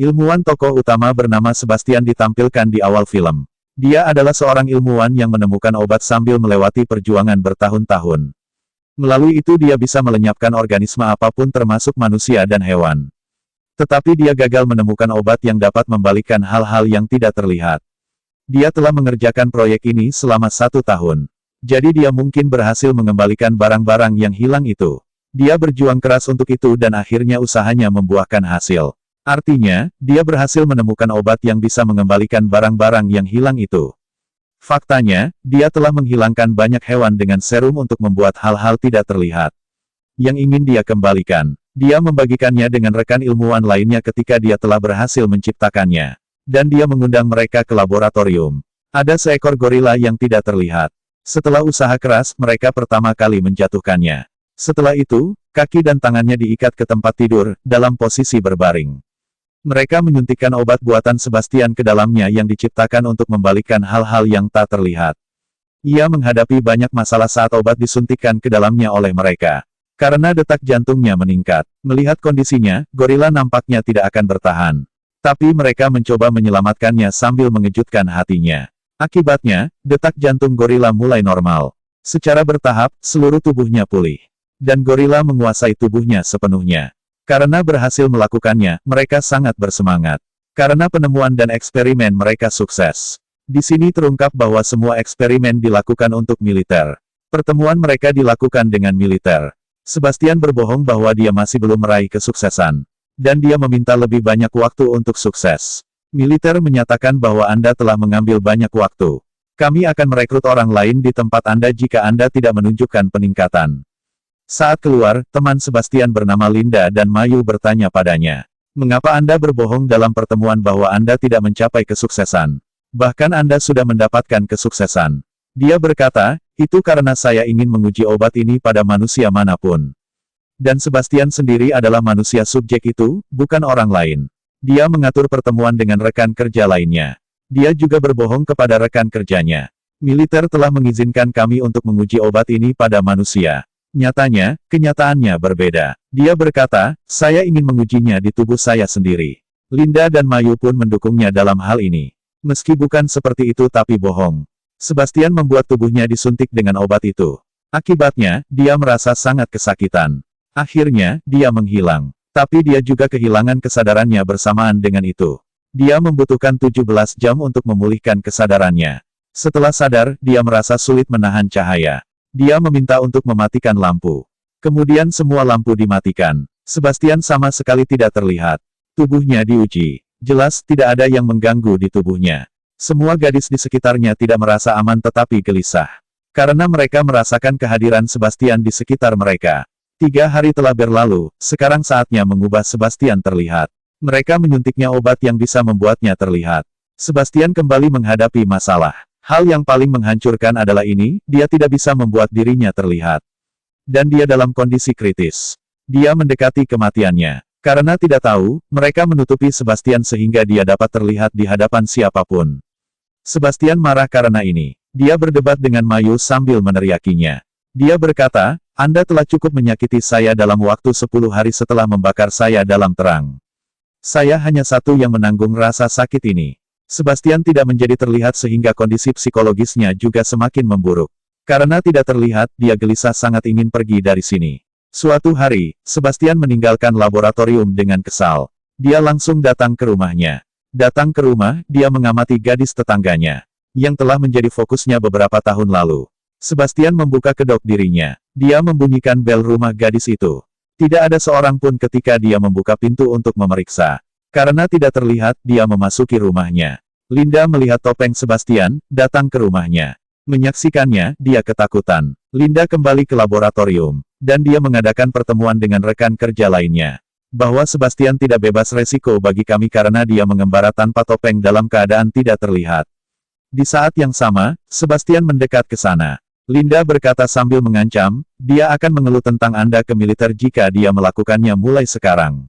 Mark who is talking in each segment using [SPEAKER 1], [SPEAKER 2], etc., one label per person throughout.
[SPEAKER 1] Ilmuwan tokoh utama bernama Sebastian ditampilkan di awal film. Dia adalah seorang ilmuwan yang menemukan obat sambil melewati perjuangan bertahun-tahun. Melalui itu dia bisa melenyapkan organisme apapun termasuk manusia dan hewan. Tetapi dia gagal menemukan obat yang dapat membalikkan hal-hal yang tidak terlihat. Dia telah mengerjakan proyek ini selama 1 tahun. Jadi dia mungkin berhasil mengembalikan barang-barang yang hilang itu. Dia berjuang keras untuk itu dan akhirnya usahanya membuahkan hasil. Artinya, dia berhasil menemukan obat yang bisa mengembalikan barang-barang yang hilang itu. Faktanya, dia telah menghilangkan banyak hewan dengan serum untuk membuat hal-hal tidak terlihat. Yang ingin dia kembalikan. Dia membagikannya dengan rekan ilmuwan lainnya ketika dia telah berhasil menciptakannya. Dan dia mengundang mereka ke laboratorium. Ada seekor gorila yang tidak terlihat. Setelah usaha keras, mereka pertama kali menjatuhkannya. Setelah itu, kaki dan tangannya diikat ke tempat tidur, dalam posisi berbaring. Mereka menyuntikkan obat buatan Sebastian ke dalamnya yang diciptakan untuk membalikkan hal-hal yang tak terlihat. Ia menghadapi banyak masalah saat obat disuntikkan ke dalamnya oleh mereka. Karena detak jantungnya meningkat. Melihat kondisinya, gorila nampaknya tidak akan bertahan. Tapi mereka mencoba menyelamatkannya sambil mengejutkan hatinya. Akibatnya, detak jantung gorila mulai normal. Secara bertahap, seluruh tubuhnya pulih. Dan gorila menguasai tubuhnya sepenuhnya. Karena berhasil melakukannya, mereka sangat bersemangat. Karena penemuan dan eksperimen mereka sukses. Di sini terungkap bahwa semua eksperimen dilakukan untuk militer. Pertemuan mereka dilakukan dengan militer. Sebastian berbohong bahwa dia masih belum meraih kesuksesan. Dan dia meminta lebih banyak waktu untuk sukses. Militer menyatakan bahwa Anda telah mengambil banyak waktu. Kami akan merekrut orang lain di tempat Anda jika Anda tidak menunjukkan peningkatan. Saat keluar, teman Sebastian bernama Linda dan Mayu bertanya padanya. Mengapa Anda berbohong dalam pertemuan bahwa Anda tidak mencapai kesuksesan? Bahkan Anda sudah mendapatkan kesuksesan. Dia berkata, itu karena saya ingin menguji obat ini pada manusia manapun. Dan Sebastian sendiri adalah manusia subjek itu, bukan orang lain. Dia mengatur pertemuan dengan rekan kerja lainnya. Dia juga berbohong kepada rekan kerjanya. Militer telah mengizinkan kami untuk menguji obat ini pada manusia. Nyatanya, kenyataannya berbeda. Dia berkata, saya ingin mengujinya di tubuh saya sendiri. Linda dan Mayu pun mendukungnya dalam hal ini. Meski bukan seperti itu tapi bohong. Sebastian membuat tubuhnya disuntik dengan obat itu. Akibatnya, dia merasa sangat kesakitan. Akhirnya, dia menghilang. Tapi dia juga kehilangan kesadarannya bersamaan dengan itu. Dia membutuhkan 17 jam untuk memulihkan kesadarannya. Setelah sadar, dia merasa sulit menahan cahaya. Dia meminta untuk mematikan lampu. Kemudian semua lampu dimatikan. Sebastian sama sekali tidak terlihat. Tubuhnya diuji. Jelas tidak ada yang mengganggu di tubuhnya. Semua gadis di sekitarnya tidak merasa aman tetapi gelisah. Karena mereka merasakan kehadiran Sebastian di sekitar mereka. 3 hari telah berlalu, sekarang saatnya mengubah Sebastian terlihat. Mereka menyuntiknya obat yang bisa membuatnya terlihat. Sebastian kembali menghadapi masalah. Hal yang paling menghancurkan adalah ini, dia tidak bisa membuat dirinya terlihat. Dan dia dalam kondisi kritis. Dia mendekati kematiannya. Karena tidak tahu, mereka menutupi Sebastian sehingga dia dapat terlihat di hadapan siapapun. Sebastian marah karena ini. Dia berdebat dengan Mayu sambil meneriakinya. Dia berkata, Anda telah cukup menyakiti saya dalam waktu 10 hari setelah membakar saya dalam terang. Saya hanya satu yang menanggung rasa sakit ini. Sebastian tidak menjadi terlihat sehingga kondisi psikologisnya juga semakin memburuk. Karena tidak terlihat, dia gelisah sangat ingin pergi dari sini. Suatu hari, Sebastian meninggalkan laboratorium dengan kesal. Dia langsung datang ke rumahnya. Datang ke rumah, dia mengamati gadis tetangganya. Yang telah menjadi fokusnya beberapa tahun lalu. Sebastian membuka kedok dirinya. Dia membunyikan bel rumah gadis itu. Tidak ada seorang pun ketika dia membuka pintu untuk memeriksa. Karena tidak terlihat, dia memasuki rumahnya. Linda melihat topeng Sebastian, datang ke rumahnya. Menyaksikannya, dia ketakutan. Linda kembali ke laboratorium. Dan dia mengadakan pertemuan dengan rekan kerja lainnya. Bahwa Sebastian tidak bebas resiko bagi kami karena dia mengembara tanpa topeng dalam keadaan tidak terlihat. Di saat yang sama, Sebastian mendekat ke sana. Linda berkata sambil mengancam, dia akan mengeluh tentang Anda ke militer jika dia melakukannya mulai sekarang.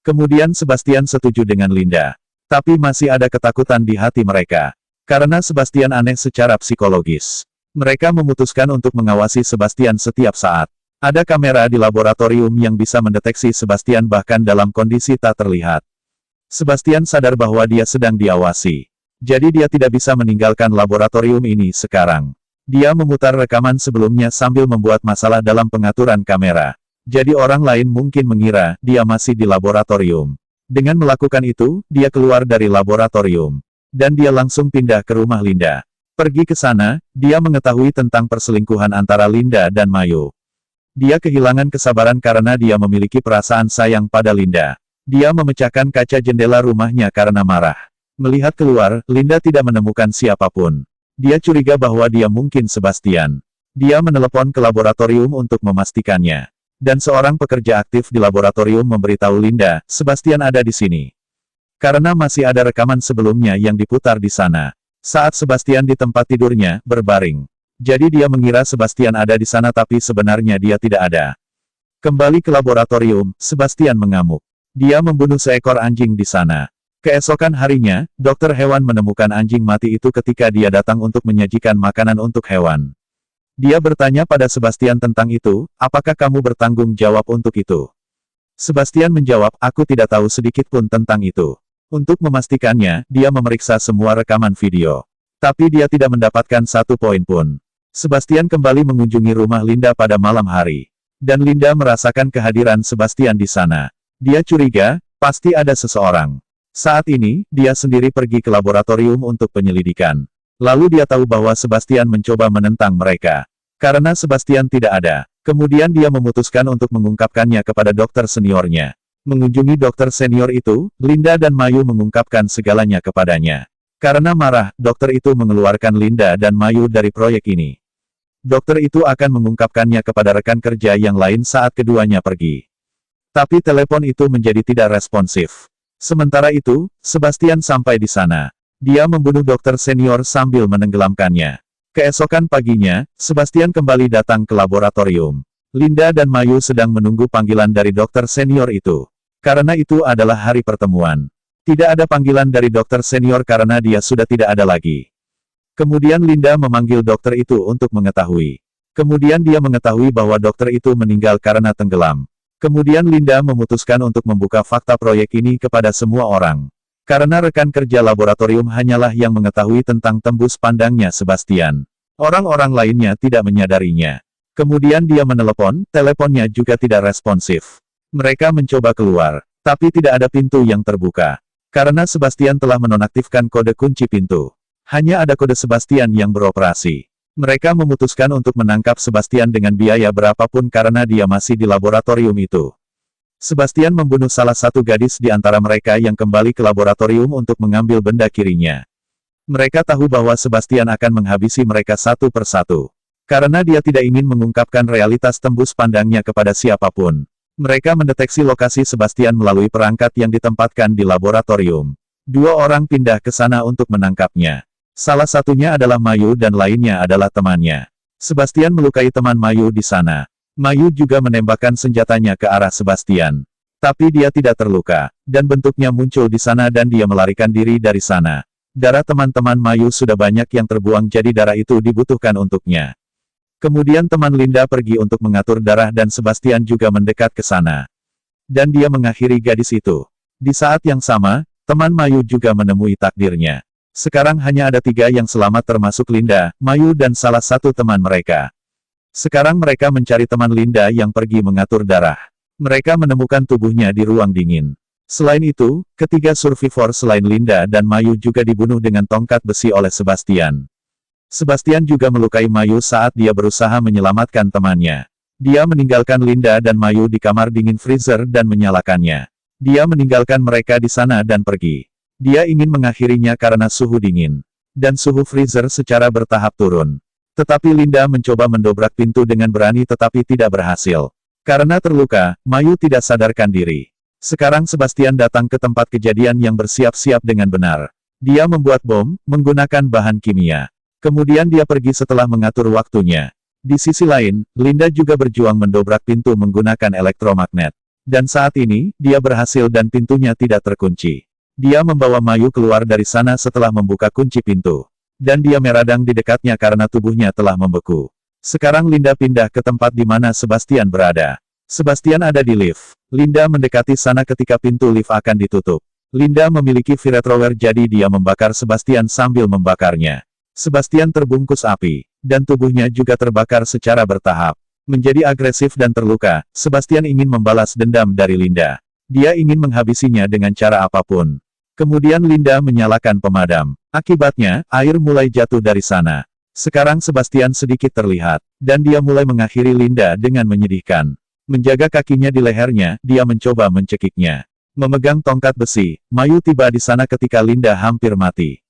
[SPEAKER 1] Kemudian Sebastian setuju dengan Linda. Tapi masih ada ketakutan di hati mereka. Karena Sebastian aneh secara psikologis. Mereka memutuskan untuk mengawasi Sebastian setiap saat. Ada kamera di laboratorium yang bisa mendeteksi Sebastian bahkan dalam kondisi tak terlihat. Sebastian sadar bahwa dia sedang diawasi. Jadi dia tidak bisa meninggalkan laboratorium ini sekarang. Dia memutar rekaman sebelumnya sambil membuat masalah dalam pengaturan kamera. Jadi orang lain mungkin mengira dia masih di laboratorium. Dengan melakukan itu, dia keluar dari laboratorium. Dan dia langsung pindah ke rumah Linda. Pergi ke sana, dia mengetahui tentang perselingkuhan antara Linda dan Mayu. Dia kehilangan kesabaran karena dia memiliki perasaan sayang pada Linda. Dia memecahkan kaca jendela rumahnya karena marah. Melihat keluar, Linda tidak menemukan siapapun. Dia curiga bahwa dia mungkin Sebastian. Dia menelepon ke laboratorium untuk memastikannya. Dan seorang pekerja aktif di laboratorium memberitahu Linda, Sebastian ada di sini. Karena masih ada rekaman sebelumnya yang diputar di sana. Saat Sebastian di tempat tidurnya, berbaring. Jadi dia mengira Sebastian ada di sana tapi sebenarnya dia tidak ada. Kembali ke laboratorium, Sebastian mengamuk. Dia membunuh seekor anjing di sana. Keesokan harinya, dokter hewan menemukan anjing mati itu ketika dia datang untuk menyajikan makanan untuk hewan. Dia bertanya pada Sebastian tentang itu, apakah kamu bertanggung jawab untuk itu? Sebastian menjawab, aku tidak tahu sedikit pun tentang itu. Untuk memastikannya, dia memeriksa semua rekaman video. Tapi dia tidak mendapatkan satu poin pun. Sebastian kembali mengunjungi rumah Linda pada malam hari. Dan Linda merasakan kehadiran Sebastian di sana. Dia curiga, pasti ada seseorang. Saat ini, dia sendiri pergi ke laboratorium untuk penyelidikan. Lalu dia tahu bahwa Sebastian mencoba menentang mereka. Karena Sebastian tidak ada. Kemudian dia memutuskan untuk mengungkapkannya kepada dokter seniornya. Mengunjungi dokter senior itu, Linda dan Mayu mengungkapkan segalanya kepadanya. Karena marah, dokter itu mengeluarkan Linda dan Mayu dari proyek ini. Dokter itu akan mengungkapkannya kepada rekan kerja yang lain saat keduanya pergi. Tapi telepon itu menjadi tidak responsif. Sementara itu, Sebastian sampai di sana. Dia membunuh dokter senior sambil menenggelamkannya. Keesokan paginya, Sebastian kembali datang ke laboratorium. Linda dan Mayu sedang menunggu panggilan dari dokter senior itu. Karena itu adalah hari pertemuan. Tidak ada panggilan dari dokter senior karena dia sudah tidak ada lagi. Kemudian Linda memanggil dokter itu untuk mengetahui. Kemudian dia mengetahui bahwa dokter itu meninggal karena tenggelam. Kemudian Linda memutuskan untuk membuka fakta proyek ini kepada semua orang. Karena rekan kerja laboratorium hanyalah yang mengetahui tentang tembus pandangnya Sebastian. Orang-orang lainnya tidak menyadarinya. Kemudian dia menelepon, teleponnya juga tidak responsif. Mereka mencoba keluar, tapi tidak ada pintu yang terbuka. Karena Sebastian telah menonaktifkan kode kunci pintu. Hanya ada kode Sebastian yang beroperasi. Mereka memutuskan untuk menangkap Sebastian dengan biaya berapapun karena dia masih di laboratorium itu. Sebastian membunuh salah satu gadis di antara mereka yang kembali ke laboratorium untuk mengambil benda kirinya. Mereka tahu bahwa Sebastian akan menghabisi mereka satu persatu. Karena dia tidak ingin mengungkapkan realitas tembus pandangnya kepada siapapun. Mereka mendeteksi lokasi Sebastian melalui perangkat yang ditempatkan di laboratorium. Dua orang pindah ke sana untuk menangkapnya. Salah satunya adalah Mayu dan lainnya adalah temannya. Sebastian melukai teman Mayu di sana. Mayu juga menembakkan senjatanya ke arah Sebastian. Tapi dia tidak terluka, dan bentuknya muncul di sana dan dia melarikan diri dari sana. Darah teman-teman Mayu sudah banyak yang terbuang jadi darah itu dibutuhkan untuknya. Kemudian teman Linda pergi untuk mengatur darah dan Sebastian juga mendekat ke sana. Dan dia mengakhiri gadis itu. Di saat yang sama, teman Mayu juga menemui takdirnya. Sekarang hanya ada 3 yang selamat termasuk Linda, Mayu dan salah satu teman mereka. Sekarang mereka mencari teman Linda yang pergi mengatur darah. Mereka menemukan tubuhnya di ruang dingin. Selain itu, ketiga survivor selain Linda dan Mayu juga dibunuh dengan tongkat besi oleh Sebastian. Sebastian juga melukai Mayu saat dia berusaha menyelamatkan temannya. Dia meninggalkan Linda dan Mayu di kamar dingin freezer dan menyalakannya. Dia meninggalkan mereka di sana dan pergi. Dia ingin mengakhirinya karena suhu dingin. Dan suhu freezer secara bertahap turun. Tetapi Linda mencoba mendobrak pintu dengan berani tetapi tidak berhasil. Karena terluka, Mayu tidak sadarkan diri. Sekarang Sebastian datang ke tempat kejadian yang bersiap-siap dengan benar. Dia membuat bom, menggunakan bahan kimia. Kemudian dia pergi setelah mengatur waktunya. Di sisi lain, Linda juga berjuang mendobrak pintu menggunakan elektromagnet. Dan saat ini, dia berhasil dan pintunya tidak terkunci. Dia membawa Mayu keluar dari sana setelah membuka kunci pintu. Dan dia meradang di dekatnya karena tubuhnya telah membeku. Sekarang Linda pindah ke tempat di mana Sebastian berada. Sebastian ada di lift. Linda mendekati sana ketika pintu lift akan ditutup. Linda memiliki flamethrower jadi dia membakar Sebastian sambil membakarnya. Sebastian terbungkus api, dan tubuhnya juga terbakar secara bertahap. Menjadi agresif dan terluka, Sebastian ingin membalas dendam dari Linda. Dia ingin menghabisinya dengan cara apapun. Kemudian Linda menyalakan pemadam. Akibatnya, air mulai jatuh dari sana. Sekarang Sebastian sedikit terlihat, dan dia mulai mengakhiri Linda dengan menyedihkan. Menjaga kakinya di lehernya, dia mencoba mencekiknya. Memegang tongkat besi, Mayu tiba di sana ketika Linda hampir mati.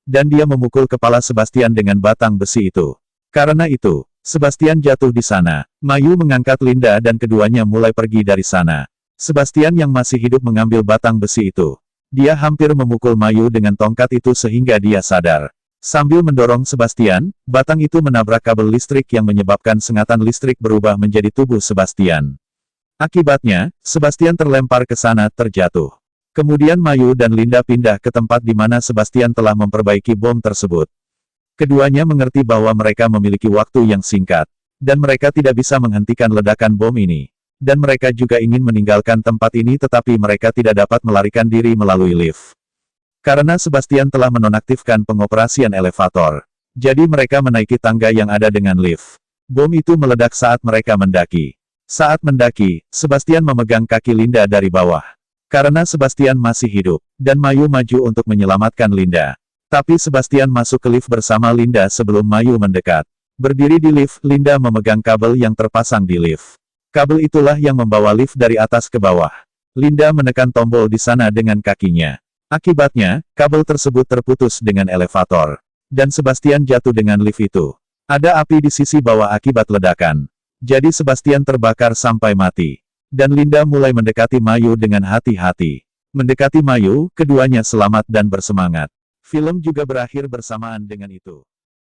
[SPEAKER 1] Dan dia memukul kepala Sebastian dengan batang besi itu. Karena itu, Sebastian jatuh di sana. Mayu mengangkat Linda dan keduanya mulai pergi dari sana. Sebastian yang masih hidup mengambil batang besi itu. Dia hampir memukul Mayu dengan tongkat itu sehingga dia sadar. Sambil mendorong Sebastian, batang itu menabrak kabel listrik yang menyebabkan sengatan listrik berubah menjadi tubuh Sebastian. Akibatnya, Sebastian terlempar ke sana terjatuh. Kemudian Mayu dan Linda pindah ke tempat di mana Sebastian telah memperbaiki bom tersebut. Keduanya mengerti bahwa mereka memiliki waktu yang singkat, dan mereka tidak bisa menghentikan ledakan bom ini. Dan mereka juga ingin meninggalkan tempat ini tetapi mereka tidak dapat melarikan diri melalui lift. Karena Sebastian telah menonaktifkan pengoperasian elevator. Jadi mereka menaiki tangga yang ada dengan lift. Bom itu meledak saat mereka mendaki. Saat mendaki, Sebastian memegang kaki Linda dari bawah. Karena Sebastian masih hidup, dan Mayu maju untuk menyelamatkan Linda. Tapi Sebastian masuk ke lift bersama Linda sebelum Mayu mendekat. Berdiri di lift, Linda memegang kabel yang terpasang di lift. Kabel itulah yang membawa lift dari atas ke bawah. Linda menekan tombol di sana dengan kakinya. Akibatnya, kabel tersebut terputus dengan elevator. Dan Sebastian jatuh dengan lift itu. Ada api di sisi bawah akibat ledakan. Jadi Sebastian terbakar sampai mati. Dan Linda mulai mendekati Mayu dengan hati-hati. Mendekati Mayu, keduanya selamat dan bersemangat. Film juga berakhir bersamaan dengan itu.